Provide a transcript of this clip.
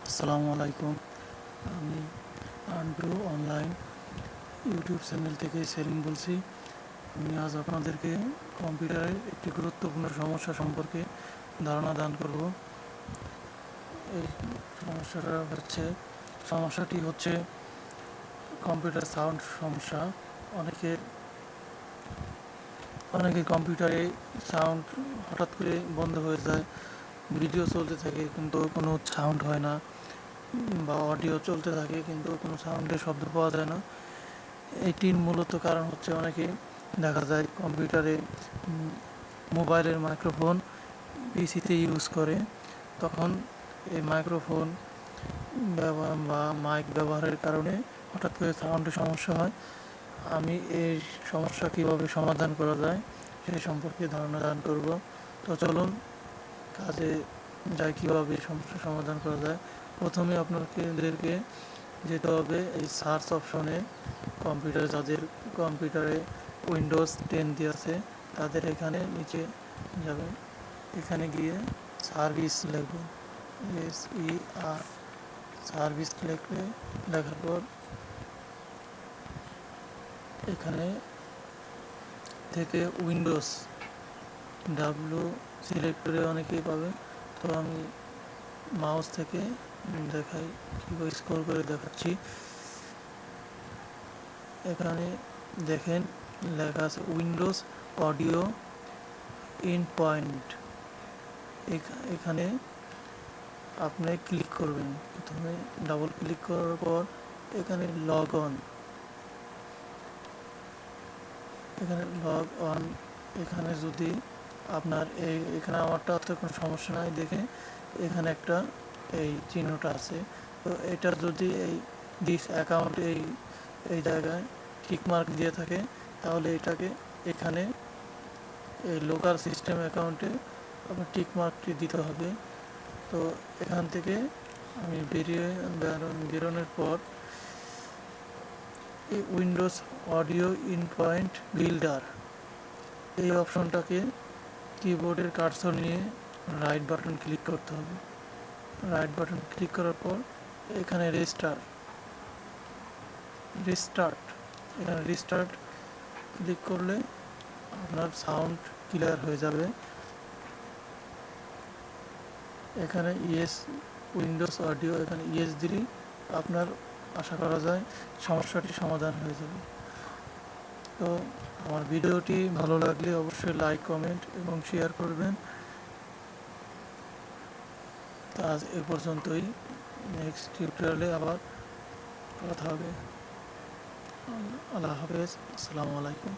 আসসালামু আলাইকুম। আমি আন্ড্রু অনলাইন ইউটিউব চ্যানেল থেকে সেলিম বলছি। আমি আজ আপনাদেরকে কম্পিউটারের একটি গুরুত্বপূর্ণ সমস্যা সম্পর্কে ধারণা দান করব। এই সমস্যাটি হচ্ছে কম্পিউটার সাউন্ড সমস্যা। অনেকের অনেকের কম্পিউটারে সাউন্ড হঠাৎ করে বন্ধ হয়ে যায়, ভিডিও চলতে থাকে কিন্তু কোনো সাউন্ড হয় না, বা অডিও চলতে থাকে কিন্তু কোনো সাউন্ডের শব্দ পাওয়া যায় না। এটির মূলত কারণ হচ্ছে অনেকে দেখা যায় কম্পিউটারে মোবাইলের মাইক্রোফোন পিসিতে ইউজ করে, তখন এই মাইক্রোফোন ব্যবহার বা মাইক ব্যবহারের কারণে হঠাৎ করে সাউন্ডের সমস্যা হয়। আমি এই সমস্যা কীভাবে সমাধান করা যায় সেই সম্পর্কে ধারণা দান করব। তো চলুন কাজে যাই, কীভাবে সমস্যার সমাধান করা যায়। প্রথমে আপনাদেরকে যেতে হবে এই সার্চ অপশনে। যাদের কম্পিউটারে উইন্ডোজ 10 দিয়ে আছে তাদের এখানে নিচে যাবে, এখানে গিয়ে সার্ভিস লিখবেন, SER সার্ভিস লেখার পর এখানে থেকে উইন্ডোজ সিলেক্ট করে অনেকেই পাবে। তো আমি মাউস থেকে দেখাই, কীভাবে স্ক্রল করে দেখাচ্ছি। এখানে দেখেন লেখা আছে উইন্ডোজ অডিও ইন পয়েন্ট। এখানে আপনি ক্লিক করবেন। প্রথমে ডাবল ক্লিক করার পর এখানে লগ অন এখানে যদি আপনার এখানে আমারটা তো কোনো সমস্যা নাই, দেখে এখানে একটা এই চিহ্নটা আছে। তো এটা যদি এই দিস অ্যাকাউন্ট এই জায়গায় টিকমার্ক দিয়ে থাকে, তাহলে এটাকে এখানে এই লোকাল সিস্টেম অ্যাকাউন্টে আপনার টিকমার্কটি দিতে হবে। তো এখান থেকে আমি বেরোনোর পর এই Windows audio in point builder এই অপশনটাকে কিবোর্ডের কার্সর নিয়ে রাইট বাটন ক্লিক করতে হবে। রাইট বাটন ক্লিক করার পর এখানে রিস্টার্ট ক্লিক করলে আপনার সাউন্ড ক্লিয়ার হয়ে যাবে। এখানে উইন্ডোজ অডিও এখানে দিলেই আপনার আশা করা যায় সমস্যাটি সমাধান হয়ে যাবে। তো আমার ভিডিওটি ভালো লাগলে অবশ্যই লাইক, কমেন্ট এবং শেয়ার করবেন। তো আজ এ পর্যন্তই। নেক্সট টিউটোরিয়ালে আবার কথা হবে। আল্লাহ হাফেজ। আসসালামু আলাইকুম।